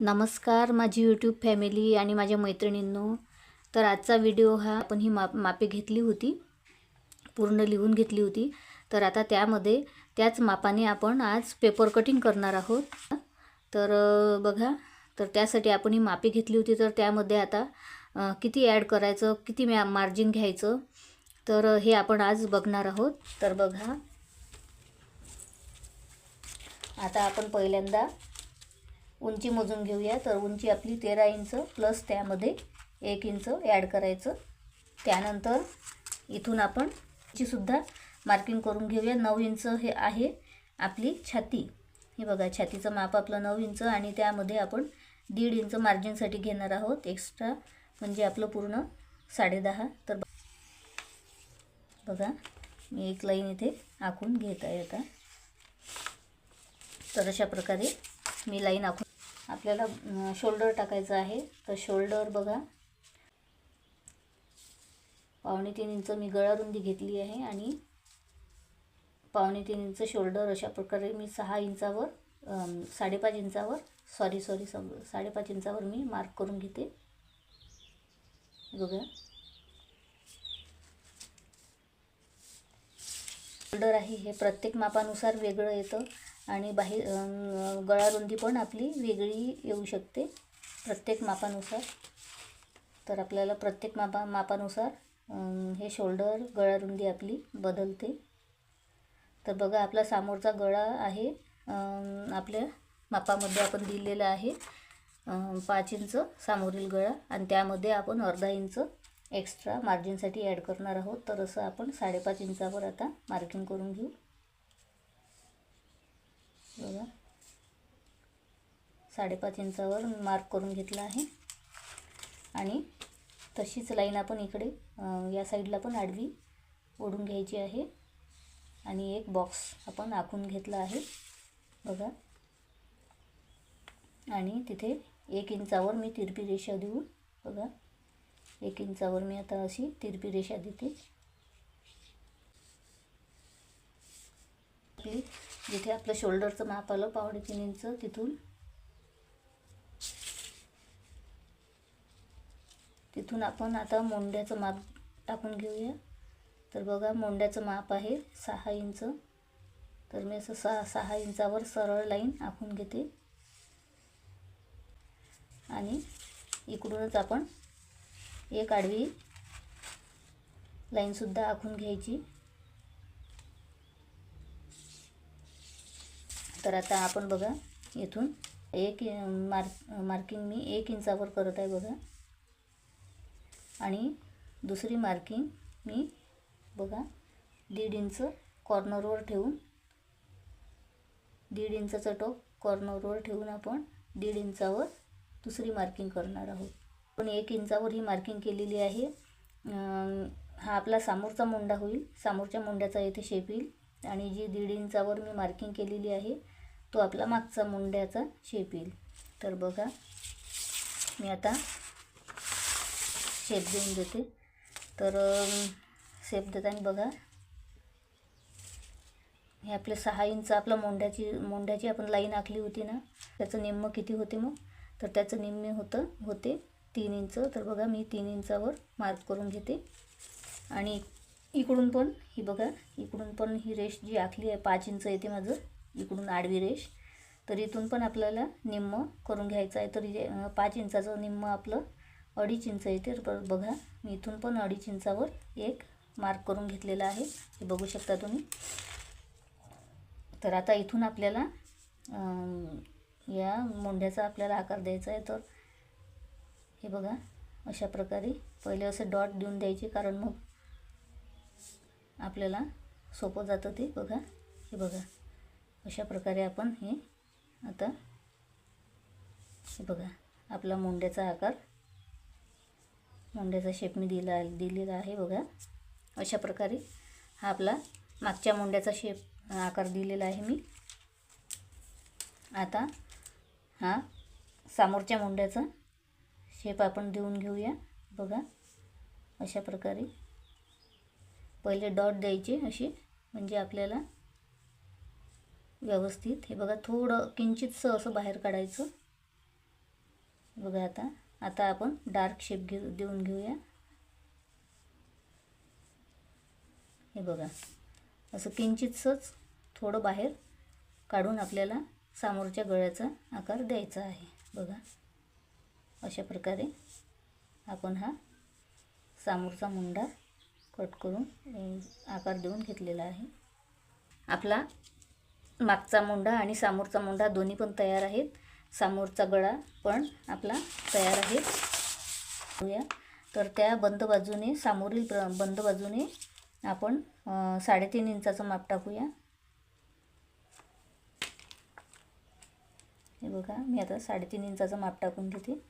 नमस्कार माझी YouTube family आणि माझ्या मैत्रिणींनो. तर आजचा व्हिडिओ हा आपण ही मापे घेतली होती, पूर्ण लिहून घेतली होती. तर आता त्यामध्ये त्याच मापाने आपण आज पेपर कटिंग करणार आहोत. तर बघा, तर त्यासाठी आपण ही मापे घेतली होती. तर त्यामध्ये आता किती ॲड करायचं, किती मार्जिन घ्यायचं, तर हे आपण आज बघणार आहोत. तर बघा, आता आपण पहिल्यांदा उंची मोजून घेऊया. तर उंची आपली 13 इंच प्लस त्यामध्ये 1 इंच ॲड करायचं. त्यानंतर इथून आपण सुद्धा मार्किंग करून घेऊया. 9 इंच हे आहे आपली छाती. हे बघा, छातीचं माप आपलं 9 इंच आणि त्यामध्ये आपण 1.5 इंच मार्जिनसाठी घेणार आहोत एक्स्ट्रा, म्हणजे आपलं पूर्ण 10.5. तर बघा, मी एक लाईन इथे आखून घेत आहे आता. तर अशा प्रकारे मी लाईन आखून आपल्याला शोल्डर टाकायचं आहे. तर शोल्डर बघा, 3.25 इंच मी गळा रुंदी घेतली आहे आणि 3.25 इंच शोल्डर. अशा प्रकारे मी 6 इंचावर 5.5 इंचावर 5.5 इंचावर मी मार्क करून घेते. बघा, शोल्डर आहे हे प्रत्येक मापानुसार वेगळं येतं आणि बाहेर गळा रुंदी पण आपली वेगळी येऊ शकते प्रत्येक मापानुसार. तर आपल्याला प्रत्येक मापानुसार हे शोल्डर गळा रुंदी आपली बदलते. तर बघा, आपला समोरचा गळा आहे आपल्या मापामध्ये आपण दिलेला आहे 5 इंच समोरील गळा, आणि त्यामध्ये आपण अर्धा इंच एक्स्ट्रा मार्जिनसाठी ॲड करणार आहोत. तर असं आपण 5.5 इंचावर आता मार्किंग करून घेऊ. बघा, 5.5 इंचावर मार्क करून घेतला आहे आणि तशीच लाईन आपण इकडे या साईडला पण आडवी ओढून घ्यायची आहे आणि एक बॉक्स आपण आखून घेतला आहे. बघा, आणि तिथे 1 इंचावर मी तिरपी रेषा देऊ. बघा, 1 इंचावर मी आता अशी तिरपी रेषा देते. जिथे आपलं शोल्डरचं माप आलं 3.5 इंच, तिथून आपण आता मोंड्याचं माप टाकून घेऊया. तर बघा, मोंड्याचं माप आहे 6 इंच. तर मी असं 6 इंचावर सरळ लाईन आखून घेते आणि इकडूनच आपण एक आडवी लाईनसुद्धा आखून घ्यायची. तर आता आपण बघा, इथून मार्किंग मी 1 इंचावर करत आहे. बघा, आणि दुसरी मार्किंग मी बघा 1.5 इंच कॉर्नरवर ठेवून, 1.5 इंचाचं टोक कॉर्नरवर ठेवून आपण 1.5 इंचावर दुसरी मार्किंग करणार आहोत. पण 1 इंचावर ही मार्किंग केलेली आहे. हा आपला समोरचा मोंडा होईल, समोरच्या मोंड्याचा इथे शेप येईल. आणि जी 1.5 इंचावर मी मार्किंग केलेली आहे तो आपला मागचा मोंड्याचा शेप येईल. तर बघा, मी आता शेप देऊन देते. तर शेप देताना बघा, हे आपले 6 इंच आपलं मोंड्याची आपण लाईन आखली होती ना, त्याचं निम्म किती होते मग? तर त्याचं निम्मे होते 3 इंच. तर बघा, मी 3 इंचावर मार्क करून घेते. आणि इकडून पण ही बघा, इकडून पण ही रेष जी आखली आहे 5 इंच येते माझं इकडून आडवी रेष. तर इथून पण आपल्याला निम्म करून घ्यायचं आहे. तर 5 इंचाचं निम्म आपलं 2.5 इंच येते. तर बघा, मी इथून पण 2.5 इंचावर एक मार्क करून घेतलेला आहे, हे बघू शकता तुम्ही. तर आता इथून आपल्याला या मोंड्याचा आपल्याला आकार द्यायचा आहे. तर हे बघा, अशा प्रकारे पहिले असे डॉट देऊन द्यायचे, कारण मग आपल्याला सोपं जातं ते. बघा, हे बघा, अशा प्रकारे आपण हे आता हे बघा, आपला मोंड्याचा आकार, मोंड्याचा शेप मी दिलेला आहे. बघा, अशा प्रकारे हा आपला मागच्या मोंड्याचा शेप आकार दिलेला आहे मी. आता हा समोरच्या मोंड्याचा शेप आपण देऊन घेऊया. बघा, अशा प्रकारे पहिले डॉट द्यायचे असे, म्हणजे आपल्याला व्यवस्थित हे बघा, थोडं किंचितसं असं बाहेर काढायचं. बघा आता आपण डार्क शेप देऊन घेऊया. हे बघा असं किंचितसंच थोडं बाहेर काढून आपल्याला समोरच्या गळ्याचा आकार द्यायचा आहे. बघा अशा प्रकारे आपण हा समोरचा मुंडा कट करून आकार देऊन घेतलेला आहे. आपला मागचा मुंडा आणि समोरचा मुंडा दोन्ही पण तयार आहेत. समोरचा गळा पण आपला तयार आहे. तर त्या बंद बाजूने समोरील बंद बाजूने आपण 3.5 इंचाचं माप टाकूया. हे बघा मी आता 3.5 इंचाचं माप टाकून घेते.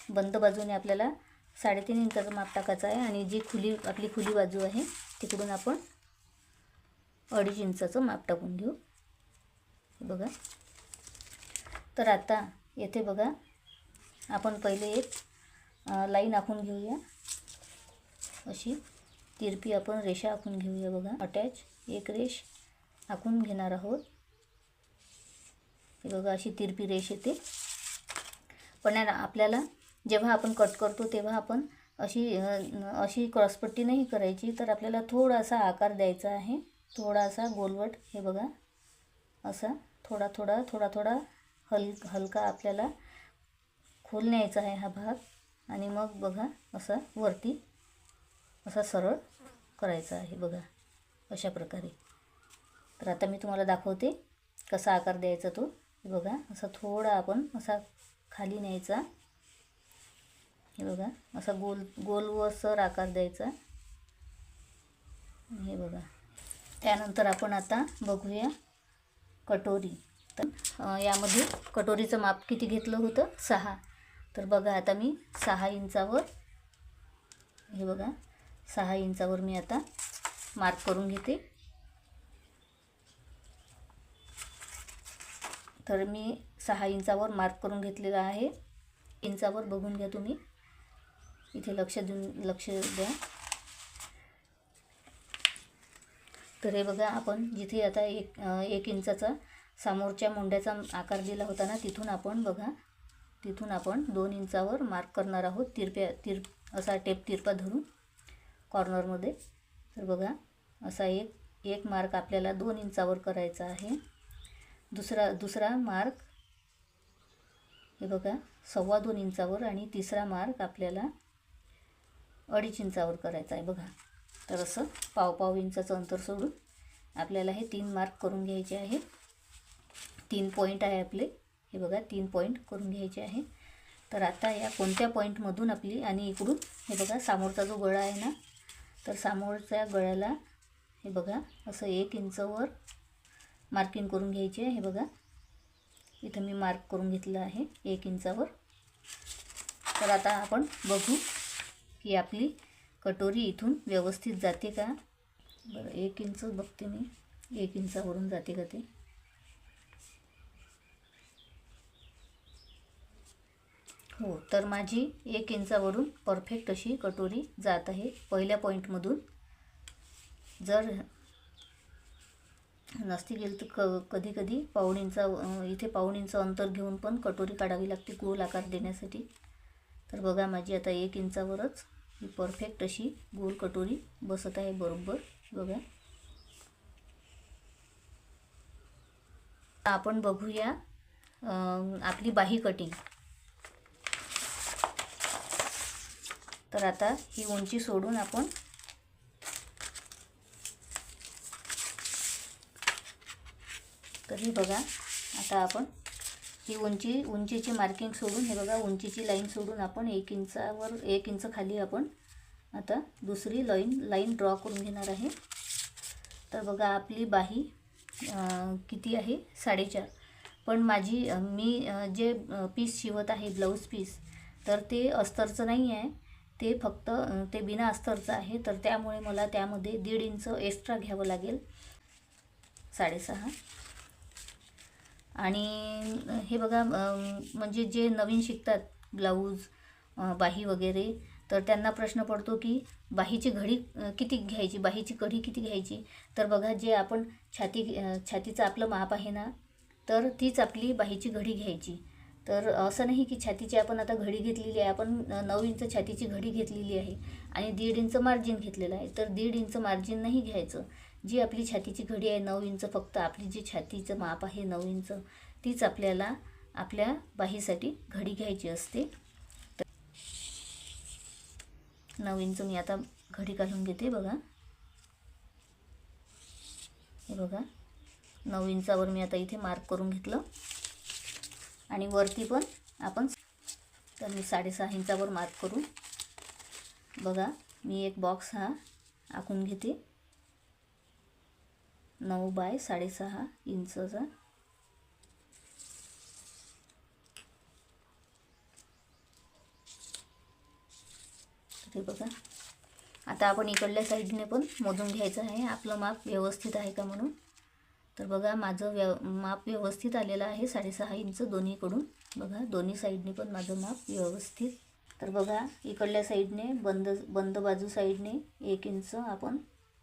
बंद बाजूने आपल्याला 3.5 इंचाचं माप टाकायचं आहे आणि जी आपली खुली बाजू आहे तिकडून आपण 2.5 इंचाचं माप टाकून घेऊ. हे बघा. तर आता येथे बघा आपण पहिले एक लाईन आखून घेऊया. अशी तिरपी आपण रेषा आखून घेऊया. बघा अटॅच एक रेष आखून घेणार आहोत. हे बघा अशी तिरपी रेष येते. पण आपल्याला जेव्हा आपण कट करतो तेव्हा आपण अशी क्रॉसपट्टी नाही करायची. तर आपल्याला थोडासा आकार द्यायचा आहे, थोडासा गोलवट. हे बघा असा थोडा थोडा हलका आपल्याला खोल न्यायचा आहे हा भाग. आणि मग बघा असा वरती असा सरळ करायचा आहे. बघा अशा प्रकारे. तर आता मी तुम्हाला दाखवते कसा आकार द्यायचा तो. बघा असा थोडा आपण असा खाली न्यायचा. हे बघा असा गोल व सर आकार द्यायचा. हे बघा. त्यानंतर आपण आता बघूया कटोरी. तर यामध्ये कटोरीचं माप किती घेतलं होतं? 6. तर बघा आता मी 6 इंचावर, हे बघा 6 इंचावर मी आता मार्क करून घेते. तर मी 6 इंचावर मार्क करून घेतलेला आहे. इंचावर बघून घ्या तुम्ही, इथे लक्ष द्या. तर हे बघा आपण जिथे आता एक इंचाचा समोरच्या मुंड्याचा आकार दिला होता ना, तिथून आपण बघा तिथून आपण 2 इंचावर मार्क करणार आहोत. असा टेप तिरपा धरून कॉर्नरमध्ये. तर बघा असा एक मार्क आपल्याला 2 इंचावर करायचा आहे. दुसरा मार्क हे बघा 2.25 इंचावर आणि तिसरा मार्क आपल्याला 2.5 इंचावर करायचा आहे. बघा तर असं पाव इंचाचं अंतर सोडून आपल्याला हे 3 मार्क करून घ्यायचे आहे. 3 पॉईंट आहे आपले. हे बघा 3 पॉईंट करून घ्यायचे आहे. तर आता या कोणत्या पॉईंटमधून आपली आणि इकडून हे बघा समोरचा जो गळा आहे ना, तर समोरच्या गळ्याला हे बघा असं 1 इंचवर मार्किंग करून घ्यायचे आहे. हे बघा इथं मी मार्क करून घेतलं आहे 1 इंचावर. तर आता आपण बघू की आपली कटोरी इथून व्यवस्थित जाते का. बरं 1 इंच बघते मी, 1 इंचावरून जाते का ते. हो, तर माझी 1 इंचावरून परफेक्ट अशी कटोरी जात आहे पहिल्या पॉईंटमधून. जर नसती गेली तर कधी 1.5 इंचा इथे 1.5 इंच अंतर घेऊन पण कटोरी काढावी लागते गोल आकार देण्यासाठी. तर बघा माझी आता 1 इंचावरच ही परफेक्ट अशी गोल कटोरी बसत आहे बरोबर. बघा आपण बघूया आपली बाही कटिंग. तर आता ही उंची सोडून आपण तर हे बघा आता आपण ही उंचीची मार्किंग सोडून, हे बघा उंचीची लाईन सोडून आपण 1 इंचावर 1 इंच खाली आपण आता दुसरी लाईन ड्रॉ करून घेणार आहे. तर बघा आपली बाही किती आहे? 4.5. पण मी जे पीस शिवत आहे ब्लाऊज पीस, तर ते अस्तरचं नाही आहे, ते फक्त ते बिना अस्तरचं आहे. तर त्यामुळे मला त्यामध्ये 1.5 इंच एक्स्ट्रा घ्यावं लागेल, 6.5. आणि हे बघा म्हणजे जे नवीन शिकतात ब्लाऊज बाही वगैरे, तर त्यांना प्रश्न पडतो की बाहीची घडी किती घ्यायची, बाहीची कढी किती घ्यायची. तर बघा जे आपण छातीचं आपलं माप आहे ना, तर तीच आपली बाहीची घडी घ्यायची. तर असं नाही की छातीची आपण आता घडी घेतलेली आहे, आपण 9 इंच छातीची घडी घेतलेली आहे आणि 1.5 इंच मार्जिन घेतलेलं आहे. तर 1.5 इंच मार्जिन नाही घ्यायचं. जी आपली छातीची घडी आहे 9 इंच, फक्त आपली जी छातीचं माप आहे 9 इंच, तीच आपल्याला आपल्या बाहीसाठी घडी घ्यायची असते. 9 इंच मी आता घडी घालून घेते बघा. हे बघा 9 इंचावर मी आता इथे मार्क करून घेतलं आणि वरती पण आपण, तर मी 6.5 इंचावर मार्क करून बघा मी एक बॉक्स हा आखून घेते 9 बाय 6.5 इंचचा. हे बघा आता आपण इकडल्या साईडने पण मोजून घ्यायचं आहे आपलं माप व्यवस्थित आहे का म्हणून. तर बघा माझं माप व्यवस्थित आलेलं आहे 6.5 इंच दोन्हीकडून. बघा दोन्ही साईडने पण माझं माप व्यवस्थित. तर बघा इकडल्या साईडने बंद बाजू साईडने 1 इंच आपण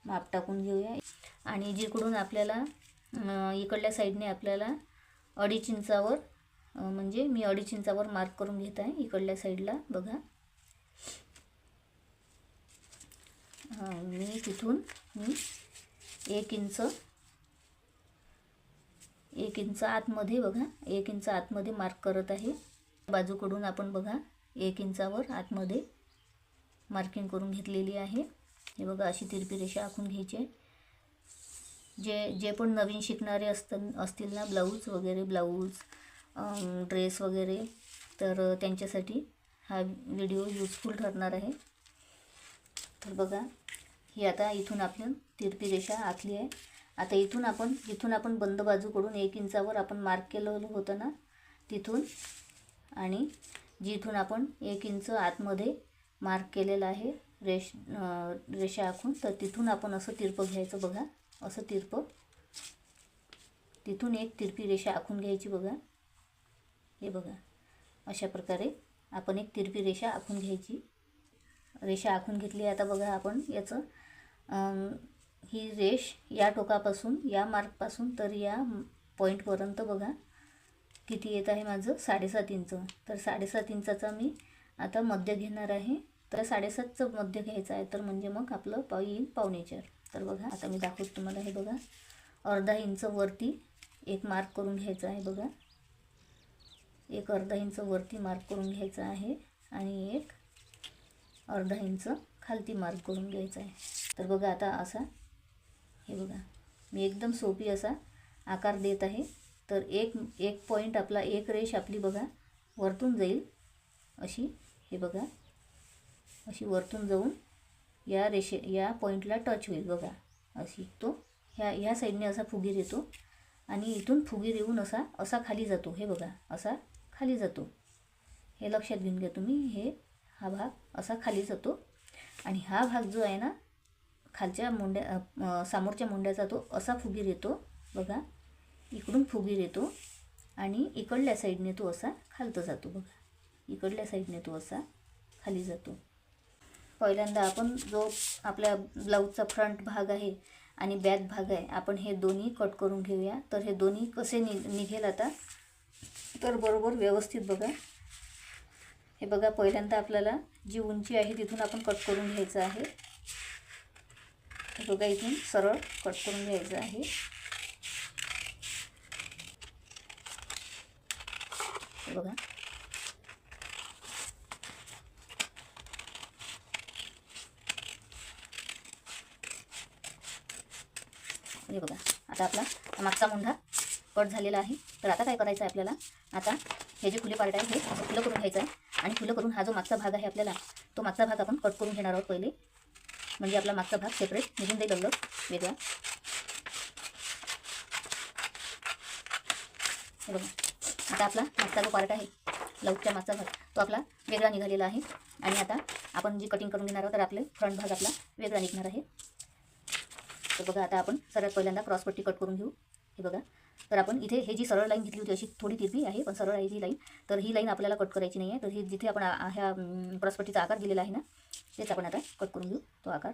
माप टाकून घेऊया आणि जिकडून आपल्याला इकडल्या साईडने आपल्याला 2.5 इंचावर, म्हणजे मी 2.5 इंचावर मार्क करून घेत आहे इकडल्या साईडला. बघा मी तिथून 1 इंच आतमध्ये, बघा 1 इंच आतमध्ये मार्क करत आहे. बाजूकडून आपण बघा 1 इंचावर आतमध्ये मार्किंग करून घेतलेली आहे. हे बघा अशी तिरपी रेषा आखून घ्यायची आहे. जे पण नवीन शिकणारे असतील ना, ब्लाऊज ड्रेस वगैरे, तर त्यांच्यासाठी हा व्हिडिओ युजफुल ठरणार आहे. तर बघा ही आता इथून आपण तिरपी रेषा आखली आहे. आता जिथून आपण बंद बाजूकडून 1 इंचावर आपण मार्क केलं होतं ना, तिथून आणि जिथून आपण 1 इंच आतमध्ये मार्क केलेलं आहे रेषा आखून, तर तिथून आपण असं तिरपं घ्यायचं. बघा असं तिरपं तिथून एक तिरपी रेषा आखून घ्यायची. बघा हे बघा अशा प्रकारे आपण एक तिरपी रेषा आखून घ्यायची. रेषा आखून घेतली. आता बघा आपण याचं ही रेष या टोकापासून, या मार्कपासून तर या पॉईंटपर्यंत बघा किती येत आहे माझं 7.5 इंच. तर 7.5 इंचाचा मी आता मध्य घेणार आहे. तर 7.5चं मध्य घ्यायचं आहे, तर म्हणजे मग आपलं येईल 4.25. तर बघा आता मी दाखवतो तुम्हाला. हे बघा अर्धा इंच वरती एक मार्क करून घ्यायचा आहे. बघा एक अर्धा इंच वरती मार्क करून घ्यायचा आहे आणि एक अर्धा इंच खालती मार्क करून घ्यायचा आहे. तर बघा आता असा, हे बघा मी एकदम सोपी असा आकार देत आहे. तर एक पॉईंट आपला, एक रेष आपली बघा वरतून जाईल अशी. हे बघा अशी वरतून जाऊन या पॉईंटला टच होईल. बघा अशी तो ह्या साईडने असा फुगीर येतो आणि इथून फुगीर येऊन असा खाली जातो. हे बघा असा खाली जातो. हे लक्षात घेऊन घ्या तुम्ही. हा भाग असा खाली जातो आणि हा भाग जो आहे ना खालच्या समोरच्या मुंड्याचा, तो असा फुगीर येतो. बघा इकडून फुगीर येतो आणि इकडल्या साईडने तो असा खालतं जातो. बघा इकडल्या साईडने तो असा खाली जातो. पहिल्यांदा आपण जो आपल्या ब्लाऊजचा फ्रंट भाग आहे आणि बॅक भाग आहे, आपण हे दोन्ही कट करून घेऊया. तर हे दोन्ही कसे निघेल आता, तर बरोबर व्यवस्थित बघा. हे बघा पहिल्यांदा आपल्याला जी उंची आहे तिथून आपण कट करून घ्यायचं आहे. हे बघा इथून सरळ कट करून घ्यायचं आहे. हे बघा हे बघा आता आपला मागचा मुंढा कट झालेला आहे. तर आता काय करायचं आहे आपल्याला, आता हे जे खुले पार्ट आहे हे असं खुलं करून घ्यायचं आहे आणि खुलं करून हा जो मागचा भाग आहे आपल्याला, तो मागचा भाग आपण कट करून घेणार आहोत पहिले. म्हणजे आपला मागचा भाग सेपरेट निघून जाईल अलग वेगळा. हे बघा आता आपला मागचा जो पार्ट आहे ब्लाऊजच्या मागचा भाग, तो आपला वेगळा निघालेला आहे. आणि आता आपण जी कटिंग करून घेणार आहोत तर आपले फ्रंट भाग आपला वेगळा निघणार आहे. तर बघा आता आपण सर्वात पहिल्यांदा क्रॉसपट्टी कट करून घेऊ. हे बघा तर आपण इथे हे जी सरळ लाईन घेतली होती अशी थोडी तिरपी आहे पण सरळ आहे ही लाईन, तर ही लाईन आपल्याला कट करायची नाही आहे. तर ही जिथे आपण ह्या क्रॉसपट्टीचा आकार दिलेला आहे ना, तेच आपण आता कट करून घेऊ तो आकार.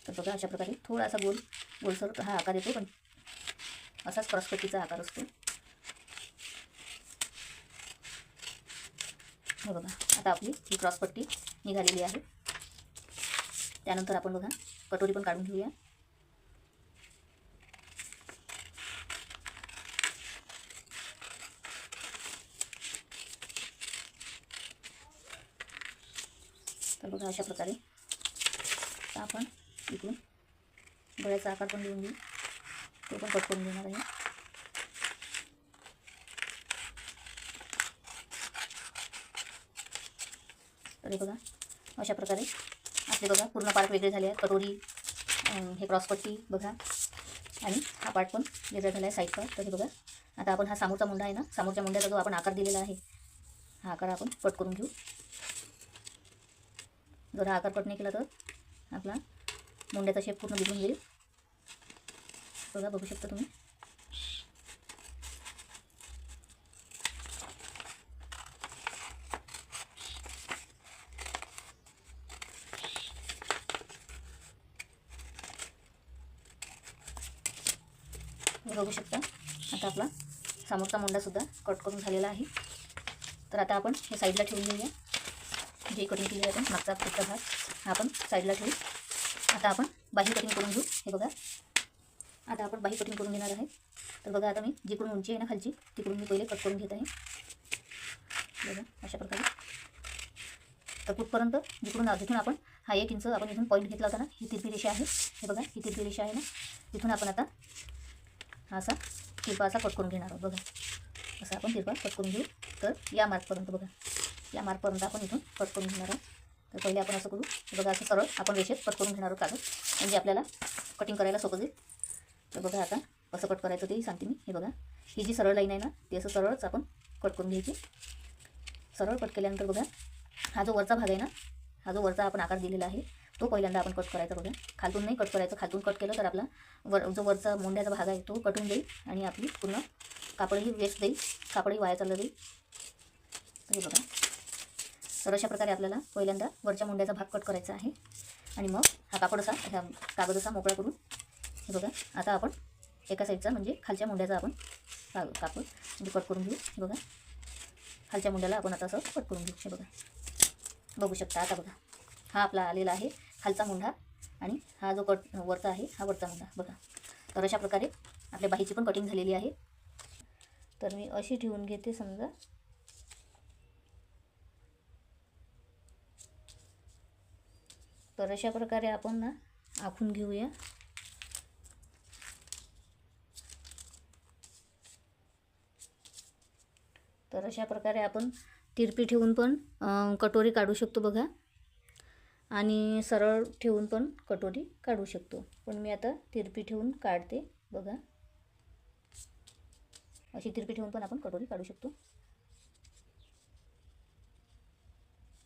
तर बघा अशा प्रकारे थोडासा गोलसर हा आकार येतो, पण असाच क्रॉसपट्टीचा आकार असतो. हे बघा आता आपली ही क्रॉसपट्टी निघालेली आहे. त्यानंतर आपण बघा कटोरी पण काढून घेऊया. तर बघा अशा प्रकारे आपण इकडून गळ्याचा आकार पण देऊन घेऊ. तो पण कट करून घेणार आहे. तर हे बघा अशा प्रकारे आपले बघा पूर्ण पार्ट वेगळे झाले आहेत. कटोरी, हे क्रॉसपट्टी बघा, आणि हा पार्ट पण वेगळा झाला आहे साईडचा. तर हे बघा आता आपण हा समोरचा मुंडा आहे ना, समोरच्या मुंड्याचा जो आपण आकार दिलेला आहे, हा आकार आपण कट करून घेऊ. जर हा आकार कट नाही केला तर आपला मुंड्याचा शेप पूर्ण बिघडून जाईल. बघा बघू शकता तुम्ही. बघू शकता आता आपला समोरचा मुंडासुद्धा कट करून झालेला आहे. तर आता आपण हे साईडला ठेवून घेऊया. जे कटिंग केली आहे आपण मागचा पुढचा भाग हा आपण साईडला ठेवू. आता आपण बाही कटिंग करून घेऊ. हे बघा आता आपण बाही कटिंग करून घेणार आहे. तर बघा आता मी जिकडून उंची आहे ना खालची, तिकडून मी पहिले कट करून घेत आहे. बघा अशा प्रकारे. तर कुठपर्यंत जिकडून आपण हा 1 इंच आपण इथून पॉईंट घेतला होता ना, ही तिरपी रेषा आहे. हे बघा ही तिरपी रेषा आहे ना, इथून आपण आता हा असा तिरपा असा कट करून घेणार आहोत. बघा असा आपण तिरपा कट करून घेऊ. तर या मार्कपर्यंत बघा, या मार्कपर्यंत आपण इथून कट करून घेणार आहोत. तर पहिले आपण असं करू. बघा असं सरळ आपण रेषेत कट करून घेणार आहोत कागद, म्हणजे आपल्याला कटिंग करायला सोपं जाईल. तर बघा आता कसं कट करायचं तेही सांगते मी. हे बघा ही जी सरळ लाईन आहे ना, ती असं सरळच आपण कट करून घ्यायची. सरळ कट केल्यानंतर बघा हा जो वरचा भाग आहे ना, हा जो वरचा आपण आकार दिलेला आहे, तो पहिल्यांदा आपण कट करायचा. बघा खालतून नाही कट करायचं. खालतून कट केलं तर आपला जो वरचा मुंड्याचा भाग आहे तो कटून जाईल आणि आपली पूर्ण कापडही वेस्ट जाईल, कापडही वाया चाललं जाईल. तर बघा तर अशा प्रकारे आपल्याला पहिल्यांदा वरच्या मुंड्याचा भाग कट करायचा आहे आणि मग हा कापड असा कागद असा मोकळा करून हे बघा आता आपण एका साईडचा म्हणजे खालच्या मुंड्याचा आपण कापड म्हणजे कट करून घेऊ. हे बघा खालच्या मुंड्याला आपण आता असं कट करून घेऊ. हे बघा बघू शकता. आता बघा हा आपला आलेला आहे खालचा मुंडा आणि हा जो कट वरचा आहे हा वरचा मुंडा. बघा तर अशा प्रकारे आपल्या बाहीची पण कटिंग झालेली आहे. तर मी अशी ठेवून घेते समजा. तर अशा प्रकारे आपण ना आखून घेऊया. तर अशा प्रकारे आपण तिरपी ठेवून पण कटोरी काढू शकतो बघा, आणि सरळ ठेवून पण कटोरी काढू शकतो. पण मी आता तिरपी ठेवून काढते. बघा अशी तिरपी ठेवून पण आपण कटोरी काढू शकतो.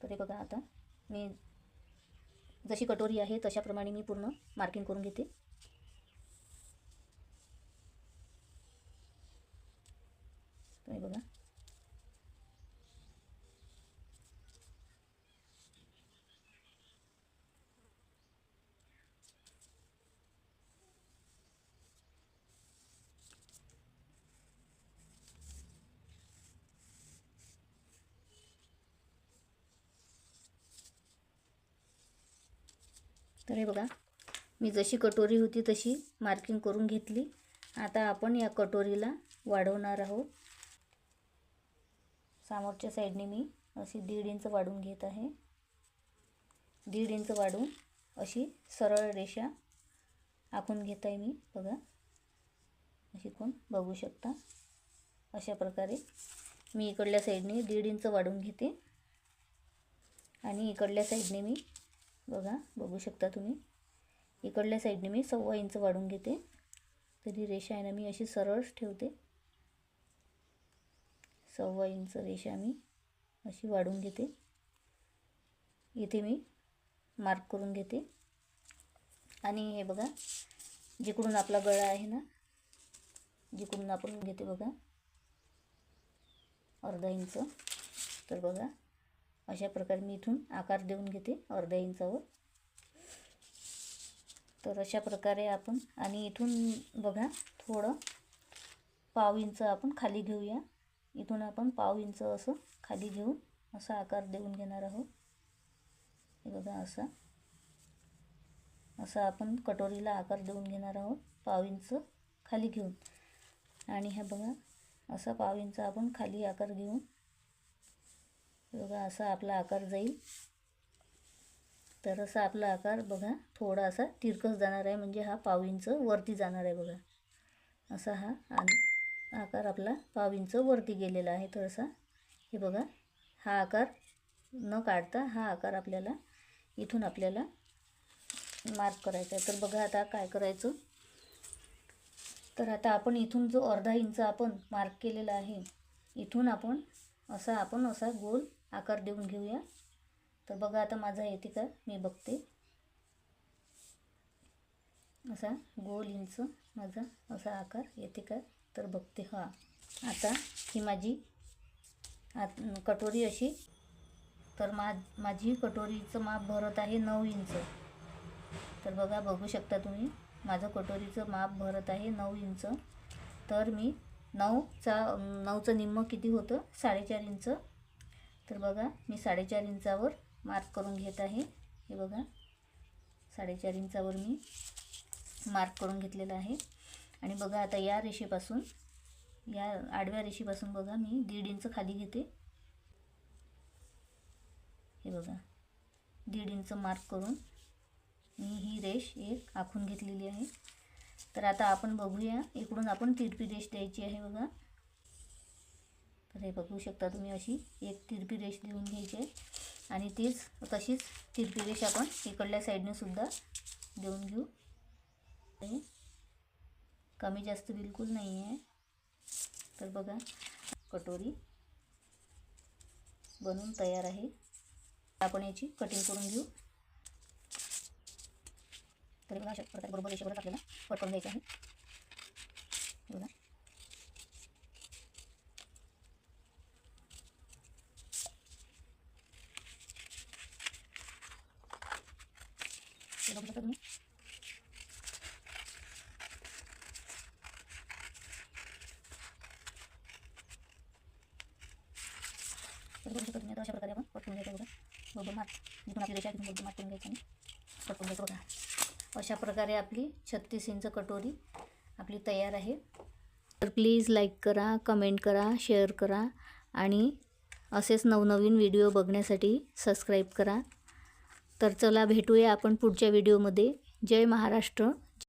तर हे बघा आता मी जशी कटोरी आहे तशाप्रमाणे मी पूर्ण मार्किंग करून घेते. तुम्ही बघा तर हे बघा मी जशी कटोरी होती तशी मार्किंग करून घेतली. आता आपण या कटोरीला वाढवणार आहोत. समोरच्या साईडने मी अशी 1.5 इंच वाढवून घेत आहे. 1.5 इंच वाढवून अशी सरळ रेषा आखून घेत आहे मी. बघा अशी कोण बघू शकता. अशा प्रकारे मी इकडल्या साईडने 1.5 इंच वाढवून घेते आणि इकडल्या साईडने मी बघा बघू शकता तुम्ही, इकडल्या साईडने मी 1.25 इंच वाढवून घेते. तरी रेषा आहे ना मी अशी सरळच ठेवते. 1.25 इंच रेषा मी अशी वाढवून घेते. इथे मी मार्क करून घेते आणि हे बघा जिकडून आपला गळा आहे ना, जिकडून आपण घेते बघा 1/2 इंच. तर बघा अशा प्रकारे मी इथून आकार देऊन घेते 1/2 इंचावर. तर अशा प्रकारे आपण आणि इथून बघा थोडं 1/2 इंच आपण खाली घेऊया. इथून आपण 1/2 इंच असं खाली घेऊन असा आकार देऊन घेणार आहोत. हे बघा असा आपण कटोरीला आकार देऊन घेणार आहोत, पाव इंच खाली घेऊन. आणि हे बघा असा पाव इंच आपण खाली आकार घेऊन, बघा असा आपला आकार जाईल. तर असा आपला आकार बघा थोडासा तिरकस जाणार आहे, म्हणजे हा पाव इंच वरती जाणार आहे. बघा असा हा आकार आपला पाव इंच वरती गेलेला आहे. तर असा हे बघा हा आकार न काढता हा आकार आपल्याला इथून आपल्याला मार्क करायचा आहे. तर बघा आता काय करायचं, तर आता आपण इथून जो अर्धा इंच आपण मार्क केलेला आहे, इथून आपण असा गोल आकार देऊन घेऊया. तर बघा आता माझा येते का, मी बघते. असा गोल इंच माझा असा आकार येते का, तर बघते. हा आता ही माझी कटोरी अशी, तर माझी कटोरीचं माप भरत आहे 9 इंच. तर बघा बघू शकता तुम्ही, माझं कटोरीचं माप भरत आहे 9 इंच. तर मी 9चं निम्मं किती होतं, 4.5 इंच. तर बघा मी 4.5 इंचावर मार्क करून घेत आहे. हे बघा 4.5 इंचावर मी मार्क करून घेतलेलं आहे. आणि बघा आता या रेषेपासून, या आडव्या रेषेपासून बघा मी 1.5 इंच खाली घेते. हे बघा 1.5 इंच मार्क करून मी ही रेष एक आखून घेतलेली आहे. तर आता आपण बघूया, इकडून आपण तिरपी रेष द्यायची आहे. बघा तर हे बघू शकता तुम्ही, अशी एक तिरपी रेष देऊन घ्यायची आहे. आणि तशीच तिरपी रेष आपण इकडल्या साईडने सुद्धा देऊन घेऊ. कमी जास्त बिलकुल नाही आहे. तर बघा कटोरी बनवून तयार आहे. आपण याची कटिंग करून घेऊ. तर बघा अशा प्रकारे बरोबर रेषेवरच आपल्याला कट करून घ्यायचं आहे. बघा बघू शकता तुम्ही. तर बघू शकता तुम्ही, आता अशा प्रकारे आपण कट करून घ्यायचं. बघा बरोबर मार्क जिथून आपली रेषा तिथून बरोबर मार्क करून घ्यायचं आणि कट करून घ्यायचं. बघा अशा प्रकारे आपली 36 इंच कटोरी आपली तयार आहे. तर प्लीज लाईक करा, कमेंट करा, शेअर करा आणि असेच नवनवीन व्हिडिओ बघण्यासाठी सबस्क्राईब करा. तर चला भेटूया आपण पुढच्या व्हिडिओमध्ये. जय महाराष्ट्र.